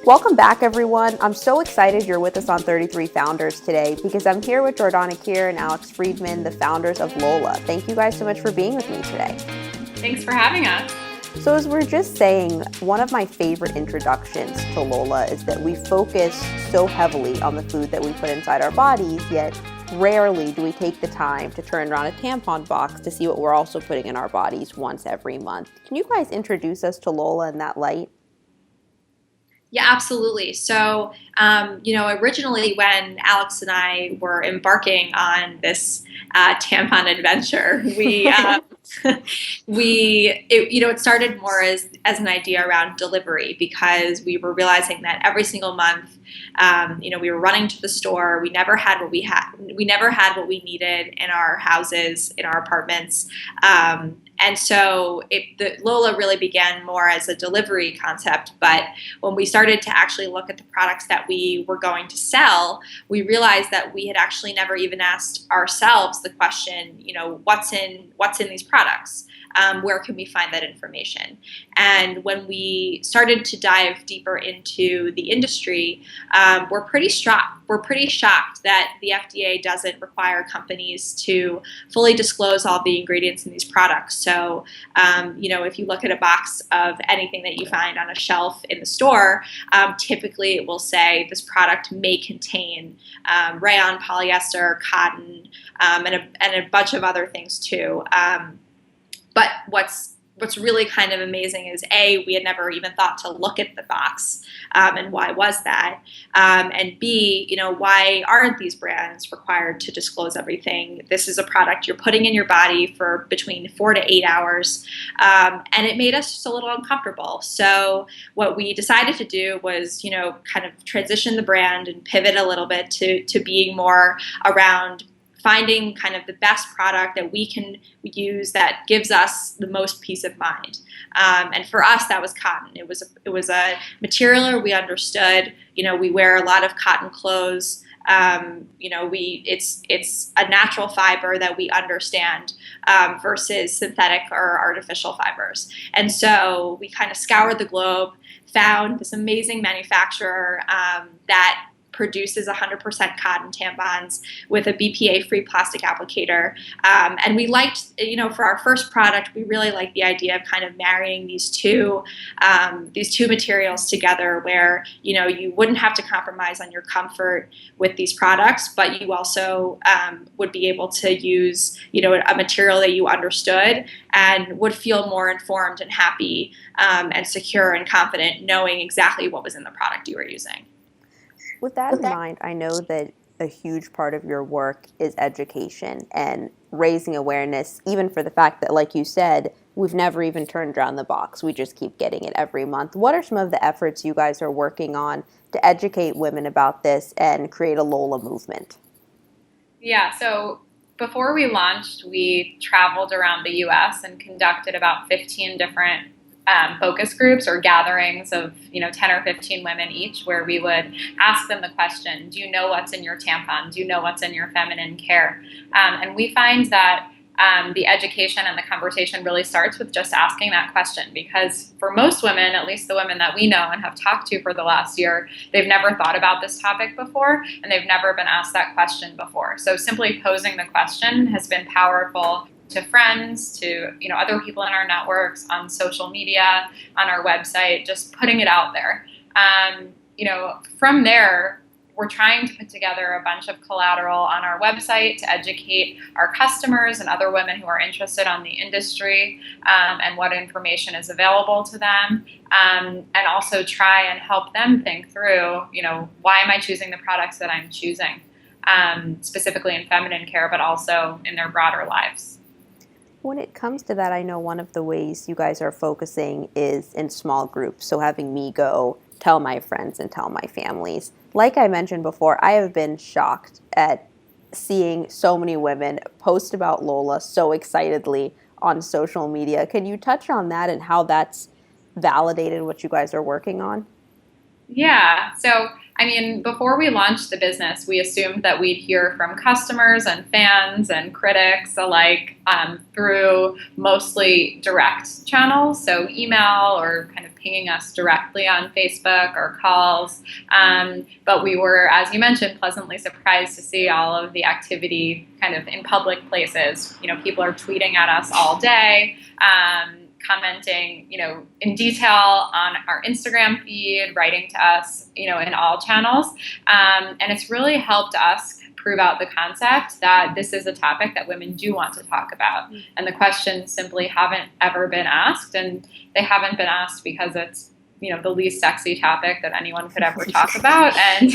Welcome back, everyone. I'm so excited you're with us on 33 Founders today because I'm here with Jordana, Kier, and Alex Friedman, the founders of Lola. Thank you guys so much for being with me today. Thanks for having us. So as we're just saying, one of my favorite introductions to Lola is that we focus so heavily on the food that we put inside our bodies, yet rarely do we take the time to turn around a tampon box to see what we're also putting in our bodies once every month. Can you guys introduce us to Lola in that light? Yeah, absolutely. So, originally when Alex and I were embarking on this tampon adventure, it started more as an idea around delivery because we were realizing that every single month, we were running to the store. We never had what we never had what we needed in our houses, in our apartments. And so the Lola really began more as a delivery concept. But when we started to actually look at the products that we were going to sell, we realized that we had actually never even asked ourselves the question, what's in these products? Where can we find that information? And when we started to dive deeper into the industry, we're pretty shocked. We're pretty shocked that the FDA doesn't require companies to fully disclose all the ingredients in these products. So, if you look at a box of anything that you find on a shelf in the store, typically it will say this product may contain rayon, polyester, cotton, and a bunch of other things too. But what's really kind of amazing is we had never even thought to look at the box, and why was that? And B, why aren't these brands required to disclose everything? This is a product you're putting in your body for between 4 to 8 hours, and it made us just a little uncomfortable. So what we decided to do was, kind of transition the brand and pivot a little bit to being more around finding kind of the best product that we can use that gives us the most peace of mind. And for us, that was cotton. It was a material we understood. We wear a lot of cotton clothes. It's a natural fiber that we understand versus synthetic or artificial fibers. And so we kind of scoured the globe, found this amazing manufacturer that produces 100% cotton tampons with a BPA-free plastic applicator. And we liked, for our first product, we really liked the idea of kind of marrying these two materials together where, you wouldn't have to compromise on your comfort with these products, but you also would be able to use, a material that you understood and would feel more informed and happy and secure and confident knowing exactly what was in the product you were using. With that in mind, I know that a huge part of your work is education and raising awareness, even for the fact that, like you said, we've never even turned around the box. We just keep getting it every month. What are some of the efforts you guys are working on to educate women about this and create a Lola movement? Yeah, so before we launched, we traveled around the US and conducted about 15 different focus groups or gatherings of 10 or 15 women each, where we would ask them the question, do you know what's in your tampon? Do you know what's in your feminine care? And we find that the education and the conversation really starts with just asking that question, because for most women, at least the women that we know and have talked to for the last year, they've never thought about this topic before and they've never been asked that question before. So simply posing the question has been powerful to friends, to other people in our networks, on social media, on our website, just putting it out there. From there, we're trying to put together a bunch of collateral on our website to educate our customers and other women who are interested on the industry and what information is available to them, and also try and help them think through, why am I choosing the products that I'm choosing, specifically in feminine care, but also in their broader lives. When it comes to that, I know one of the ways you guys are focusing is in small groups. So having me go tell my friends and tell my families. Like I mentioned before, I have been shocked at seeing so many women post about Lola so excitedly on social media. Can you touch on that and how that's validated what you guys are working on? Yeah. So I mean, before we launched the business, we assumed that we'd hear from customers and fans and critics alike through mostly direct channels, so email or kind of pinging us directly on Facebook or calls. But we were, as you mentioned, pleasantly surprised to see all of the activity kind of in public places. You know, people are tweeting at us all day. Commenting, you know, in detail on our Instagram feed, writing to us, you know, in all channels. And it's really helped us prove out the concept that this is a topic that women do want to talk about. And the questions simply haven't ever been asked. And they haven't been asked because it's, you know, the least sexy topic that anyone could ever talk about. And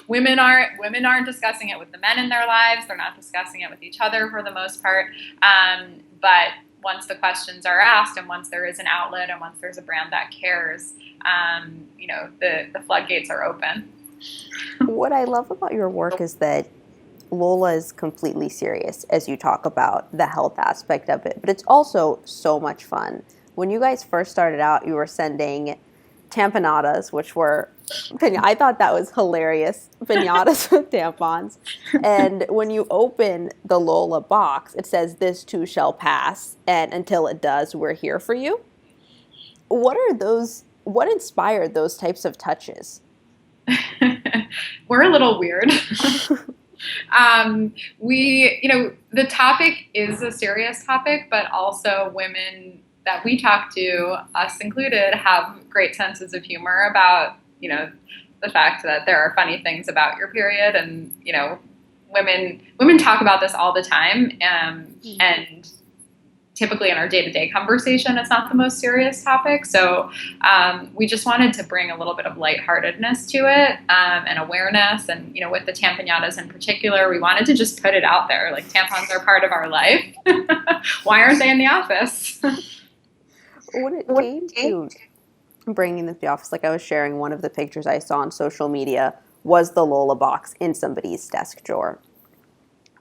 women aren't discussing it with the men in their lives. They're not discussing it with each other for the most part. But once the questions are asked and once there is an outlet and once there's a brand that cares, you know, the floodgates are open. What I love about your work is that Lola is completely serious as you talk about the health aspect of it, but it's also so much fun. When you guys first started out, you were sending tamponadas, which were, I thought that was hilarious, pinatas with tampons. And when you open the Lola box, it says, "This too shall pass, and until it does, we're here for you." What inspired those types of touches? We're a little weird. You know, the topic is a serious topic, but also women that we talk to, us included, have great senses of humor about, you know, the fact that there are funny things about your period. And, you know, women talk about this all the time. And typically in our day-to-day conversation, it's not the most serious topic. So we just wanted to bring a little bit of lightheartedness to it and awareness. And, you know, with the tampanadas in particular, we wanted to just put it out there. Like, tampons are part of our life. Why aren't they in the office? When it came to bringing them to the office, like I was sharing, one of the pictures I saw on social media was the Lola box in somebody's desk drawer.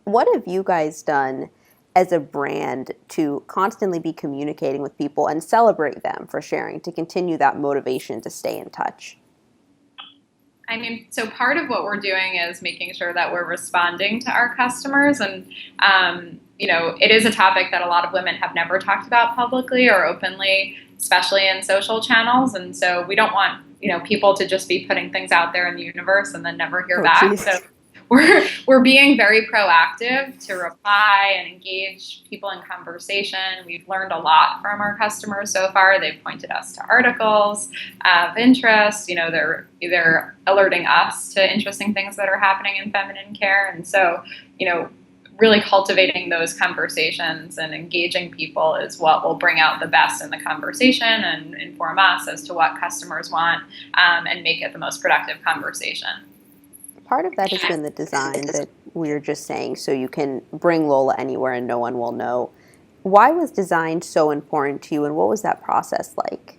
What have you guys done as a brand to constantly be communicating with people and celebrate them for sharing, to continue that motivation to stay in touch? I mean, so part of what we're doing is making sure that we're responding to our customers. And, you know, it is a topic that a lot of women have never talked about publicly or openly, especially in social channels. And so we don't want, you know, people to just be putting things out there in the universe and then never hear back. Geez. So we're being very proactive to reply and engage people in conversation. We've learned a lot from our customers so far. They've pointed us to articles of interest. You know, they're alerting us to interesting things that are happening in feminine care. And so, you know, really cultivating those conversations and engaging people is what will bring out the best in the conversation and inform us as to what customers want, and make it the most productive conversation. Part of that has been the design that we were just saying, so you can bring Lola anywhere and no one will know. Why was design so important to you, and what was that process like?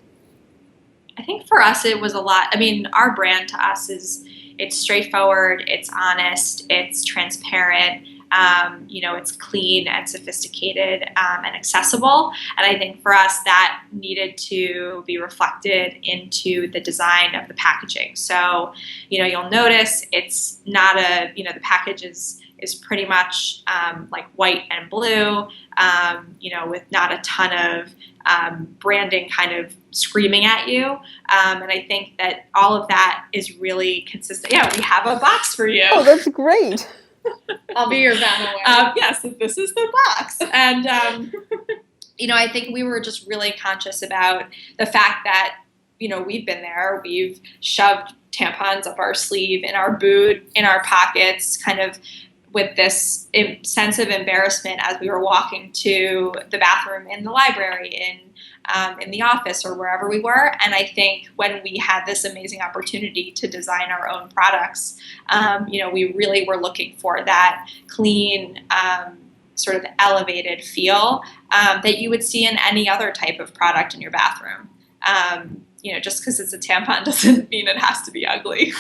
I think for us it was a lot. I mean, our brand to us it's straightforward, it's honest, it's transparent. You know, it's clean and sophisticated and accessible. And I think for us that needed to be reflected into the design of the packaging. So, you know, you'll notice it's not the package is pretty much like white and blue, you know, with not a ton of branding kind of screaming at you. And I think that all of that is really consistent. Yeah, we have a box for you. Oh, that's great. I'll be your van away. Yes, this is the box. And, you know, I think we were just really conscious about the fact that, you know, we've been there. We've shoved tampons up our sleeve, in our boot, in our pockets, kind of with this sense of embarrassment as we were walking to the bathroom in the library, in the office, or wherever we were. And I think when we had this amazing opportunity to design our own products, you know, we really were looking for that clean, sort of elevated feel that you would see in any other type of product in your bathroom. You know, just because it's a tampon doesn't mean it has to be ugly.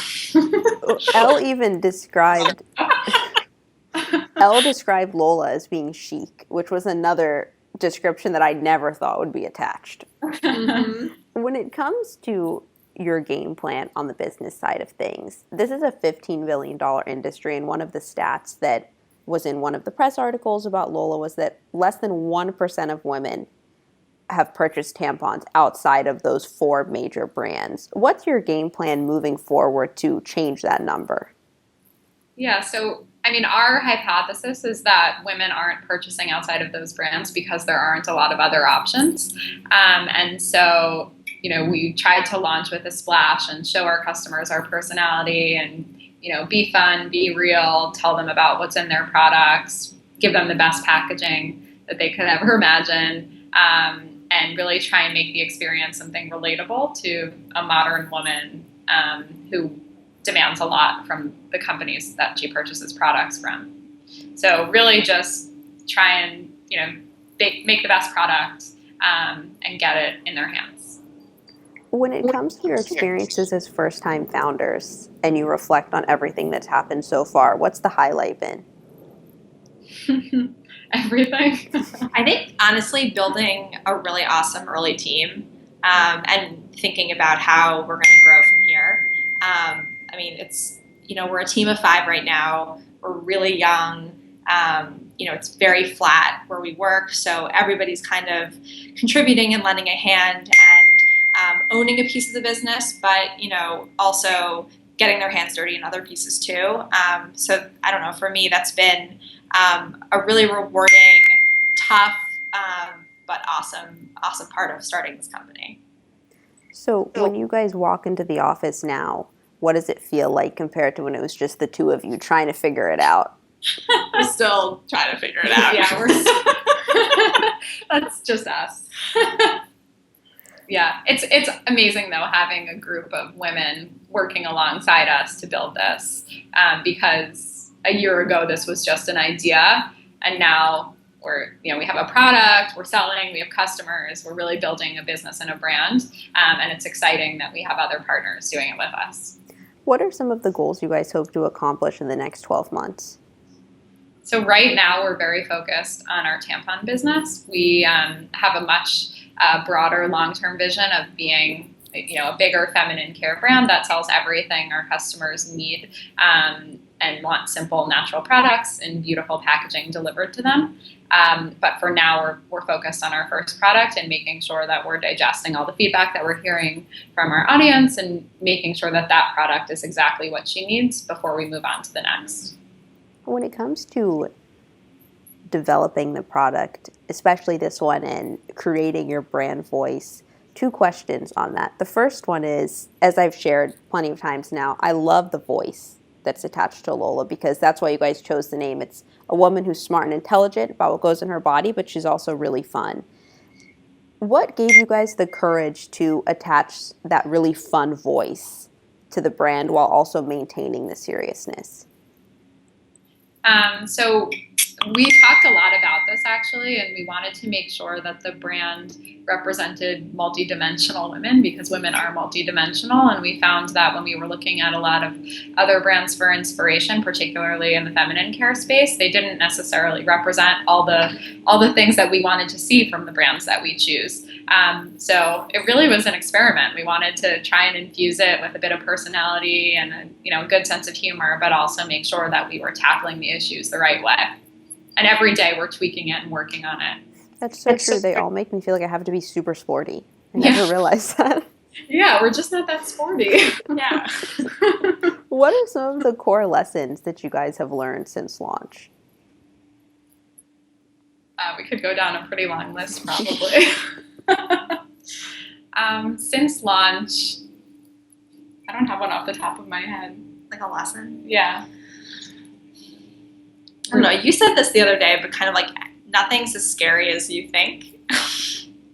Elle described Lola as being chic, which was another description that I never thought would be attached. Mm-hmm. When it comes to your game plan on the business side of things. This is a $15 billion industry, and one of the stats that was in one of the press articles about Lola was that less than 1% of women have purchased tampons outside of those 4 major brands. What's your game plan moving forward to change that number? Yeah, so I mean, our hypothesis is that women aren't purchasing outside of those brands because there aren't a lot of other options. And so, we tried to launch with a splash and show our customers our personality and, be fun, be real, tell them about what's in their products, give them the best packaging that they could ever imagine, and really try and make the experience something relatable to a modern woman who demands a lot from the companies that she purchases products from. So really just try and, make the best product and get it in their hands. When it comes to your experiences as first-time founders and you reflect on everything that's happened so far, what's the highlight been? Everything. I think, honestly, building a really awesome early team and thinking about how we're going to grow from here. I mean, it's, we're a team of 5 right now. We're really young. It's very flat where we work. So everybody's kind of contributing and lending a hand and owning a piece of the business, but, also getting their hands dirty in other pieces too. So I don't know, for me, that's been a really rewarding, tough, but awesome part of starting this company. So when you guys walk into the office now, what does it feel like compared to when it was just the 2 of you trying to figure it out? We're still trying to figure it out. Yeah, that's just us. Yeah, it's amazing though having a group of women working alongside us to build this, because a year ago this was just an idea, and now we have a product, we're selling, we have customers, we're really building a business and a brand, and it's exciting that we have other partners doing it with us. What are some of the goals you guys hope to accomplish in the next 12 months? So right now we're very focused on our tampon business. We have a much broader long-term vision of being a bigger feminine care brand that sells everything our customers need and want simple, natural products and beautiful packaging delivered to them. But for now, we're focused on our first product and making sure that we're digesting all the feedback that we're hearing from our audience and making sure that that product is exactly what she needs before we move on to the next. When it comes to developing the product, especially this one, and creating your brand voice, 2 questions on that. The first one is, as I've shared plenty of times now, I love the voice that's attached to Lola because that's why you guys chose the name. It's a woman who's smart and intelligent about what goes in her body, but she's also really fun. What gave you guys the courage to attach that really fun voice to the brand while also maintaining the seriousness? So we talked a lot about this actually, and we wanted to make sure that the brand represented multidimensional women because women are multidimensional, and we found that when we were looking at a lot of other brands for inspiration, particularly in the feminine care space, they didn't necessarily represent all the things that we wanted to see from the brands that we choose. So it really was an experiment. We wanted to try and infuse it with a bit of personality and a good sense of humor, but also make sure that we were tackling the issues the right way. And every day we're tweaking it and working on it. That's so true. They all make me feel like I have to be super sporty. I never realized that. Yeah, we're just not that sporty. Yeah. What are some of the core lessons that you guys have learned since launch? We could go down a pretty long list probably. Since launch, I don't have one off the top of my head. Like a lesson? Yeah. I don't know. You said this the other day, but kind of like nothing's as scary as you think.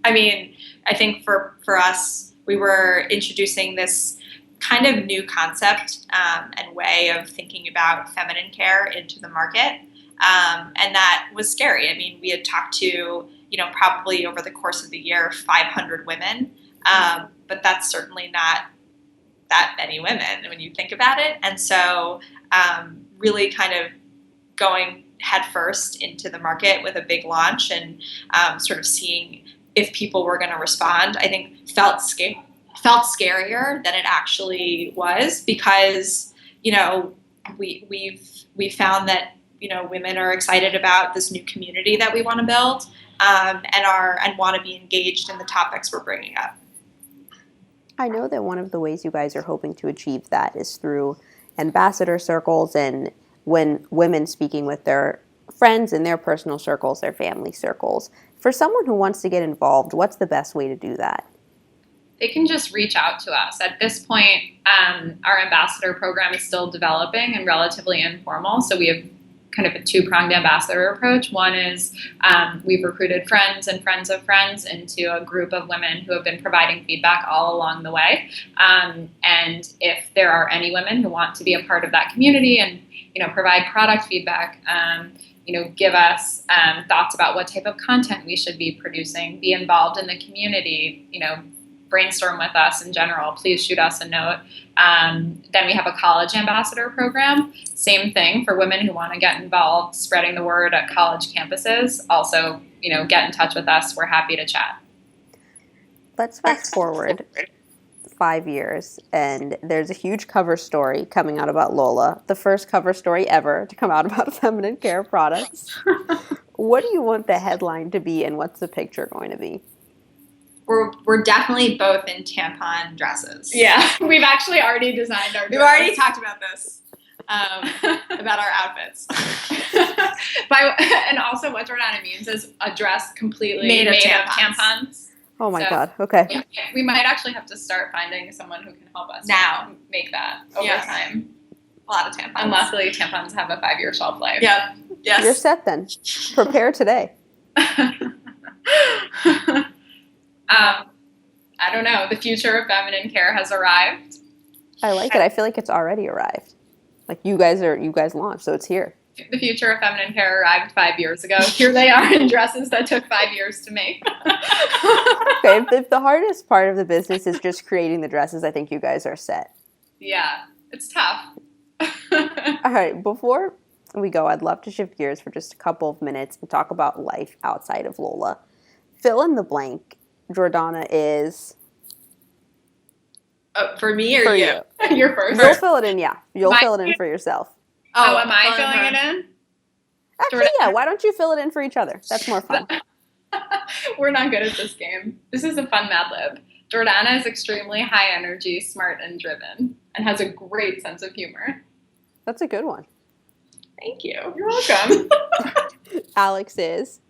I mean, I think for us, we were introducing this kind of new concept and way of thinking about feminine care into the market. And that was scary. I mean, we had talked to, probably over the course of the year, 500 women. But that's certainly not that many women when you think about it. And so really kind of going headfirst into the market with a big launch and sort of seeing if people were going to respond, I think felt felt scarier than it actually was, because, you know, we've found that, you know, women are excited about this new community that we want to build, and want to be engaged in the topics we're bringing up. I know that one of the ways you guys are hoping to achieve that is through ambassador circles, and when women speaking with their friends in their personal circles, their family circles. For someone who wants to get involved, what's the best way to do that? They can just reach out to us. At this point, our ambassador program is still developing and relatively informal. So we have kind of a two-pronged ambassador approach. One is we've recruited friends and friends of friends into a group of women who have been providing feedback all along the way. And if there are any women who want to be a part of that community and, you know, provide product feedback, you know, give us thoughts about what type of content we should be producing, be involved in the community, you know, brainstorm with us in general, please shoot us a note. Then we have a college ambassador program. Same thing for women who want to get involved, spreading the word at college campuses. Also, you know, get in touch with us. We're happy to chat. Let's fast forward 5 years, and there's a huge cover story coming out about Lola, the first cover story ever to come out about feminine care products. What do you want the headline to be, and what's the picture going to be? We're definitely both in tampon dresses. Yeah, we've actually already designed our dress. We've already talked about this, about our outfits. And also what Jordana means is a dress completely made of tampons. Oh my God, okay. Yeah, we might actually have to start finding someone who can help us now make that over time. A lot of tampons. And luckily, tampons have a 5-year shelf life. Yep. Yes. You're set then. Prepare today. I don't know. The future of feminine care has arrived. I like it. I feel like it's already arrived. Like you guys launched, so it's here. The future of feminine care arrived 5 years ago. Here they are in dresses that took 5 years to make. Okay, if the hardest part of the business is just creating the dresses, I think you guys are set. Yeah, it's tough. All right, before we go, I'd love to shift gears for just a couple of minutes and talk about life outside of Lola. Fill in the blank. Jordana is... for me or for you? You're first. You'll fill it in, yeah. You'll fill it in for yourself. Oh, am I filling it in? Actually, yeah. Why don't you fill it in for each other? That's more fun. We're not good at this game. This is a fun Mad Lib. Jordana is extremely high energy, smart, and driven, and has a great sense of humor. That's a good one. Thank you. You're welcome. Alex is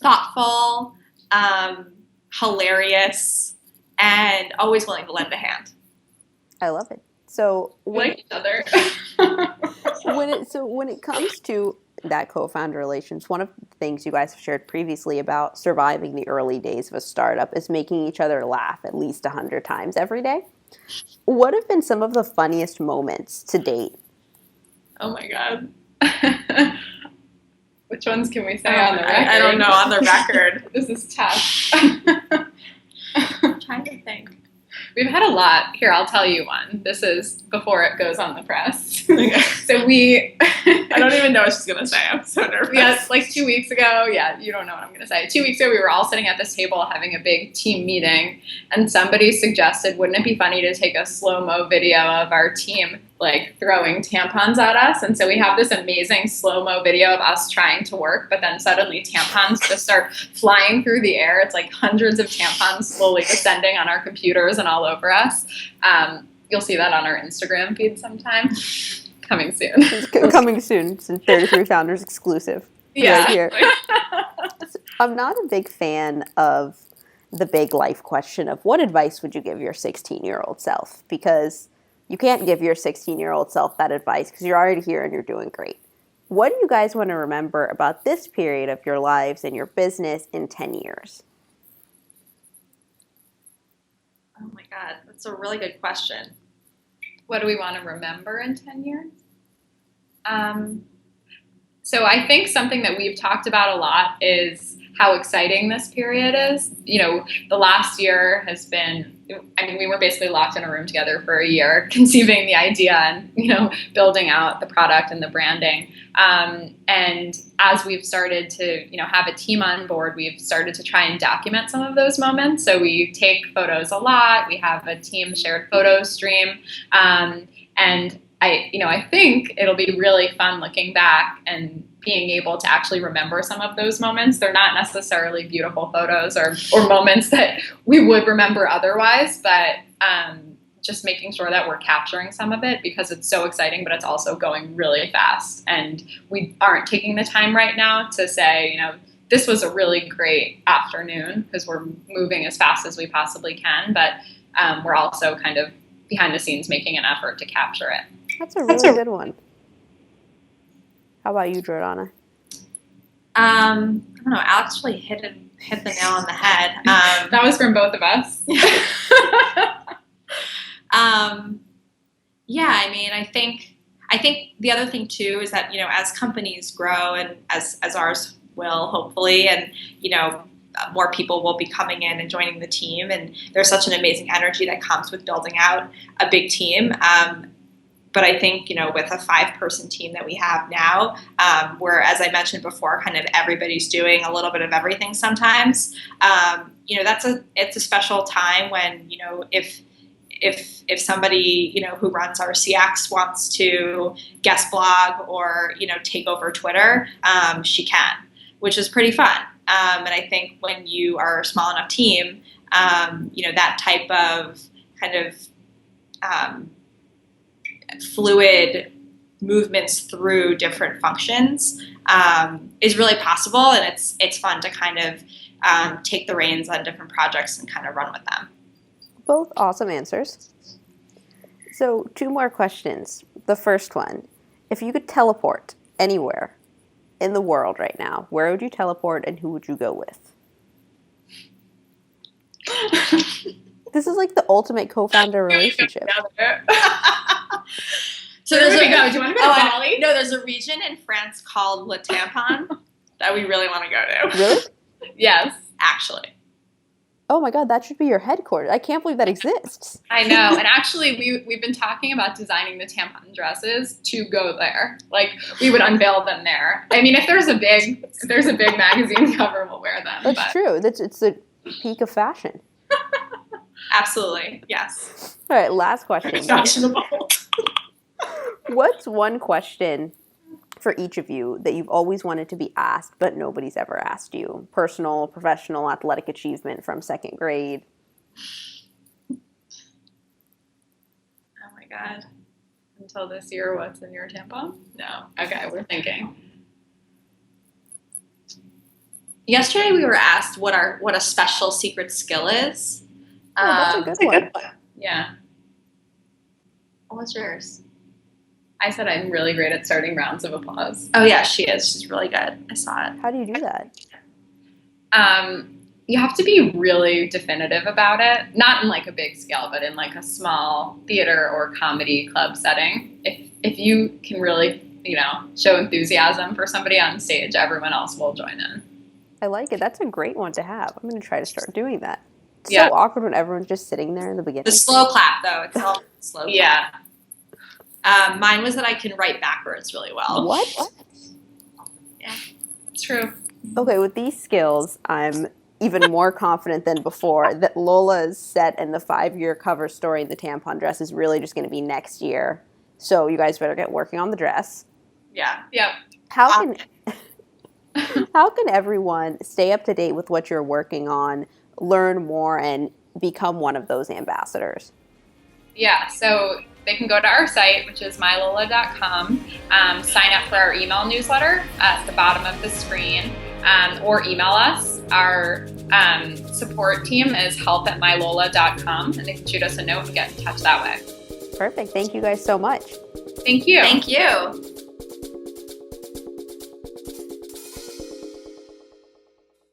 thoughtful, hilarious, and always willing to lend a hand. I love it. So we like each other. when it comes to that co-founder relations, one of the things you guys have shared previously about surviving the early days of a startup is making each other laugh at least 100 times every day. What have been some of the funniest moments to date? Oh my God. Which ones can we say on the record? I don't know, on the record. This is tough. I'm trying to think. We've had a lot. Here, I'll tell you one. This is before it goes on the press. Okay. So I don't even know what she's going to say. I'm so nervous. Yes, like 2 weeks ago. Yeah, you don't know what I'm going to say. 2 weeks ago, we were all sitting at this table having a big team meeting, and somebody suggested, wouldn't it be funny to take a slow-mo video of our team, like, throwing tampons at us? And so we have this amazing slow-mo video of us trying to work, but then suddenly tampons just start flying through the air. It's like hundreds of tampons slowly descending on our computers and all over us. You'll see that on our Instagram feed sometime. Coming soon. Coming soon. It's 33 Founders exclusive. Yeah. Right here. I'm not a big fan of the big life question of what advice would you give your 16-year-old self? Because you can't give your 16-year-old self that advice because you're already here and you're doing great. What do you guys want to remember about this period of your lives and your business in 10 years? Oh my God, that's a really good question. What do we want to remember in 10 years? So I think something that we've talked about a lot is how exciting this period is. The last year has been, we were basically locked in a room together for a year, conceiving the idea and, building out the product and the branding. And as we've started to, have a team on board, we've started to try and document some of those moments. So we take photos a lot. We have a team shared photo stream. And I think it'll be really fun looking back and being able to actually remember some of those moments. They're not necessarily beautiful photos or moments that we would remember otherwise, but just making sure that we're capturing some of it because it's so exciting, but it's also going really fast. And we aren't taking the time right now to say, this was a really great afternoon because we're moving as fast as we possibly can, but we're also kind of behind the scenes making an effort to capture it. That's a really good one. How about you, Jordana? I don't know. Alex really hit the nail on the head. That was from both of us. I think the other thing too is that, as companies grow and as ours will hopefully, and, more people will be coming in and joining the team, and there's such an amazing energy that comes with building out a big team. But I think, with a 5-person team that we have now, where, as I mentioned before, kind of everybody's doing a little bit of everything sometimes, it's a special time when, if somebody, who runs our CX wants to guest blog or, take over Twitter, she can, which is pretty fun. And I think when you are a small enough team, that type of kind of fluid movements through different functions is really possible, and it's fun to kind of take the reins on different projects and kind of run with them. Both awesome answers. So 2 more questions. The first one, if you could teleport anywhere in the world right now, where would you teleport and who would you go with? This is like the ultimate co-founder relationship. So where would we go? Do you want to go to Bali? No, there's a region in France called Le Tampon that we really want to go to. Really? Yes. Actually. Oh my God, that should be your headquarters. I can't believe that exists. I know. And actually, we've been talking about designing the tampon dresses to go there. Like, we would unveil them there. I mean, if there's a big magazine cover, we'll wear them. That's true. It's the peak of fashion. Absolutely. Yes. All right, last question. Fashionable. What's one question for each of you that you've always wanted to be asked, but nobody's ever asked you? Personal, professional, athletic achievement from 2nd grade. Oh my God. Until this year, what's in your tampon? No. Okay, we're thinking. Yesterday we were asked what a special secret skill is. That's a good one. Yeah. What's yours? I said I'm really great at starting rounds of applause. Oh yeah, she is. She's really good. I saw it. How do you do that? You have to be really definitive about it. Not in like a big scale, but in like a small theater or comedy club setting. If you can really, show enthusiasm for somebody on stage, everyone else will join in. I like it. That's a great one to have. I'm going to try to start doing that. It's Yeah. so awkward when everyone's just sitting there in the beginning. The slow clap though. It's all slow clap. Yeah. Mine was that I can write backwards really well. What? Yeah. It's true. Okay, with these skills, I'm even more confident than before that Lola's set and the 5-year cover story in the tampon dress is really just going to be next year. So you guys better get working on the dress. Yeah. Yep. How can everyone stay up to date with what you're working on, learn more, and become one of those ambassadors? Yeah, so they can go to our site, which is mylola.com, sign up for our email newsletter at the bottom of the screen, or email us. Our support team is help@mylola.com, and they can shoot us a note and get in touch that way. Perfect. Thank you guys so much. Thank you. Thank you.